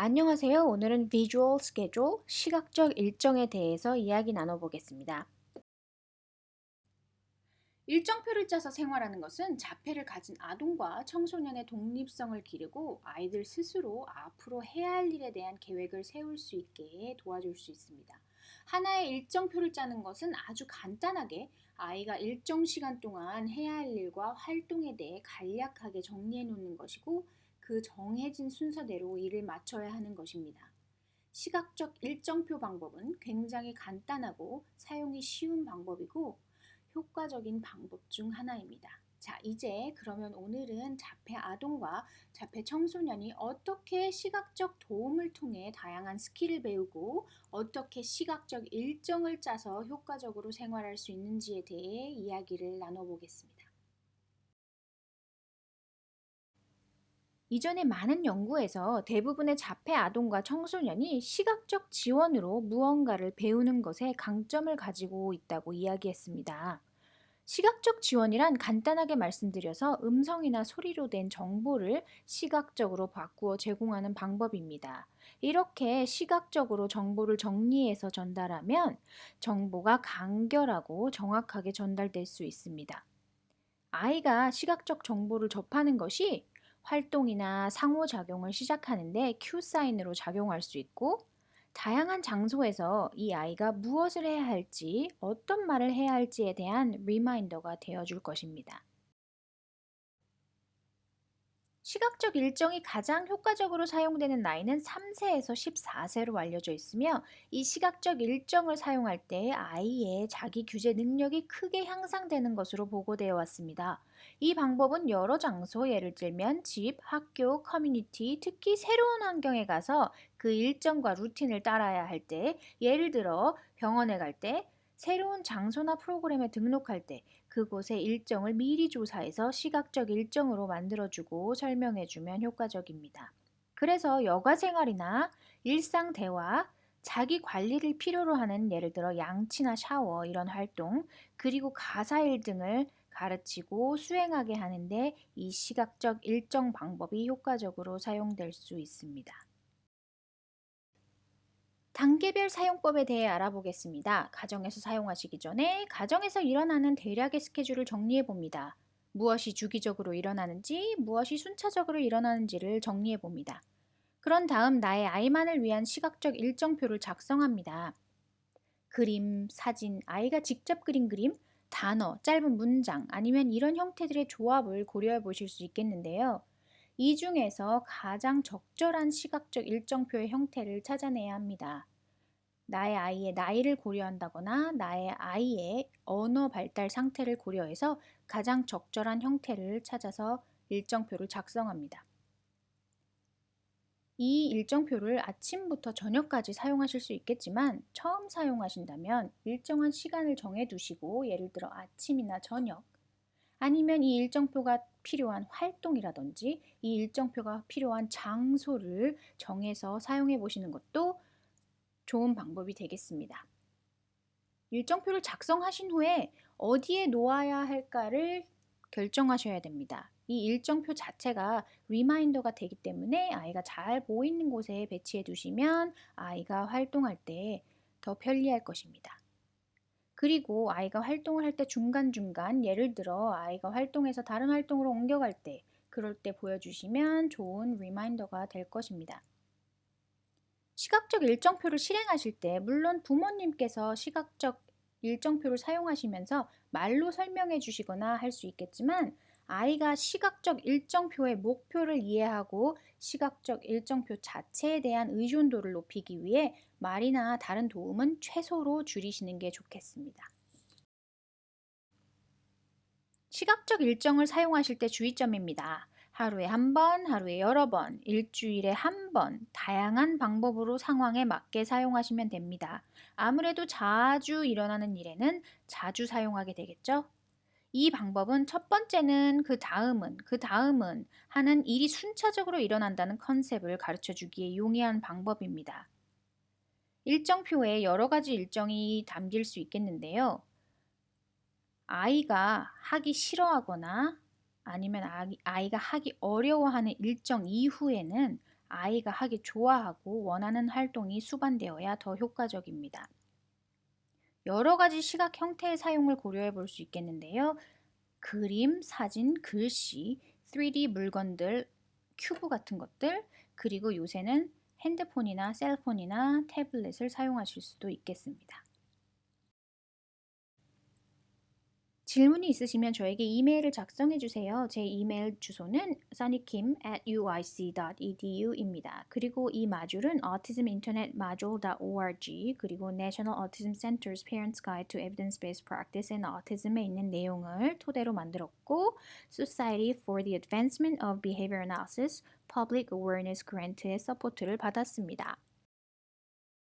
안녕하세요. 오늘은 Visual Schedule, 시각적 일정에 대해서 이야기 나눠보겠습니다. 일정표를 짜서 생활하는 것은 자폐를 가진 아동과 청소년의 독립성을 기르고 아이들 스스로 앞으로 해야 할 일에 대한 계획을 세울 수 있게 도와줄 수 있습니다. 하나의 일정표를 짜는 것은 아주 간단하게 아이가 일정 시간 동안 해야 할 일과 활동에 대해 간략하게 정리해 놓는 것이고, 그 정해진 순서대로 일을 맞춰야 하는 것입니다. 시각적 일정표 방법은 굉장히 간단하고 사용이 쉬운 방법이고 효과적인 방법 중 하나입니다. 자, 이제 그러면 오늘은 자폐 아동과 자폐 청소년이 어떻게 시각적 도움을 통해 다양한 스킬을 배우고 어떻게 시각적 일정을 짜서 효과적으로 생활할 수 있는지에 대해 이야기를 나눠보겠습니다. 이전에 많은 연구에서 대부분의 자폐 아동과 청소년이 시각적 지원으로 무언가를 배우는 것에 강점을 가지고 있다고 이야기했습니다. 시각적 지원이란 간단하게 말씀드려서 음성이나 소리로 된 정보를 시각적으로 바꾸어 제공하는 방법입니다. 이렇게 시각적으로 정보를 정리해서 전달하면 정보가 간결하고 정확하게 전달될 수 있습니다. 아이가 시각적 정보를 접하는 것이 활동이나 상호작용을 시작하는데 큐 사인으로 작용할 수 있고, 다양한 장소에서 이 아이가 무엇을 해야 할지, 어떤 말을 해야 할지에 대한 리마인더가 되어줄 것입니다. 시각적 일정이 가장 효과적으로 사용되는 나이는 3세에서 14세로 알려져 있으며, 이 시각적 일정을 사용할 때 아이의 자기 규제 능력이 크게 향상되는 것으로 보고되어 왔습니다. 이 방법은 여러 장소, 예를 들면 집, 학교, 커뮤니티, 특히 새로운 환경에 가서 그 일정과 루틴을 따라야 할 때, 예를 들어 병원에 갈 때, 새로운 장소나 프로그램에 등록할 때, 그곳의 일정을 미리 조사해서 시각적 일정으로 만들어주고 설명해주면 효과적입니다. 그래서 여가 생활이나 일상 대화, 자기 관리를 필요로 하는, 예를 들어 양치나 샤워 이런 활동, 그리고 가사일 등을 가르치고 수행하게 하는데 이 시각적 일정 방법이 효과적으로 사용될 수 있습니다. 단계별 사용법에 대해 알아보겠습니다. 가정에서 사용하시기 전에 가정에서 일어나는 대략의 스케줄을 정리해 봅니다. 무엇이 주기적으로 일어나는지, 무엇이 순차적으로 일어나는지를 정리해 봅니다. 그런 다음 나의 아이만을 위한 시각적 일정표를 작성합니다. 그림, 사진, 아이가 직접 그린 그림, 단어, 짧은 문장, 아니면 이런 형태들의 조합을 고려해 보실 수 있겠는데요. 이 중에서 가장 적절한 시각적 일정표의 형태를 찾아내야 합니다. 나의 아이의 나이를 고려한다거나 나의 아이의 언어 발달 상태를 고려해서 가장 적절한 형태를 찾아서 일정표를 작성합니다. 이 일정표를 아침부터 저녁까지 사용하실 수 있겠지만, 처음 사용하신다면 일정한 시간을 정해 두시고, 예를 들어 아침이나 저녁, 아니면 이 일정표가 필요한 활동이라든지 이 일정표가 필요한 장소를 정해서 사용해 보시는 것도 좋은 방법이 되겠습니다. 일정표를 작성하신 후에 어디에 놓아야 할까를 결정하셔야 됩니다. 이 일정표 자체가 리마인더가 되기 때문에 아이가 잘 보이는 곳에 배치해 두시면 아이가 활동할 때 더 편리할 것입니다. 그리고 아이가 활동을 할 때 중간중간, 예를 들어 아이가 활동에서 다른 활동으로 옮겨갈 때, 그럴 때 보여주시면 좋은 리마인더가 될 것입니다. 시각적 일정표를 실행하실 때 물론 부모님께서 시각적 일정표를 사용하시면서 말로 설명해 주시거나 할 수 있겠지만, 아이가 시각적 일정표의 목표를 이해하고 시각적 일정표 자체에 대한 의존도를 높이기 위해 말이나 다른 도움은 최소로 줄이시는 게 좋겠습니다. 시각적 일정을 사용하실 때 주의점입니다. 하루에 한 번, 하루에 여러 번, 일주일에 한 번, 다양한 방법으로 상황에 맞게 사용하시면 됩니다. 아무래도 자주 일어나는 일에는 자주 사용하게 되겠죠? 이 방법은 첫 번째는 그 다음은 하는 일이 순차적으로 일어난다는 컨셉을 가르쳐 주기에 용이한 방법입니다. 일정표에 여러 가지 일정이 담길 수 있겠는데요. 아이가 하기 싫어하거나 아니면 아이가 하기 어려워하는 일정 이후에는 아이가 하기 좋아하고 원하는 활동이 수반되어야 더 효과적입니다. 여러 가지 시각 형태의 사용을 고려해 볼 수 있겠는데요. 그림, 사진, 글씨, 3D 물건들, 큐브 같은 것들, 그리고 요새는 핸드폰이나 셀폰이나 태블릿을 사용하실 수도 있겠습니다. 질문이 있으시면 저에게 이메일을 작성해 주세요. 제 이메일 주소는 sunnykim@uic.edu입니다. 그리고 이 마줄은 autisminternetmodule.org 그리고 National Autism Center's Parents Guide to Evidence-Based Practice in Autism에 있는 내용을 토대로 만들었고 Society for the Advancement of Behavior Analysis Public Awareness Grant의 서포트를 받았습니다.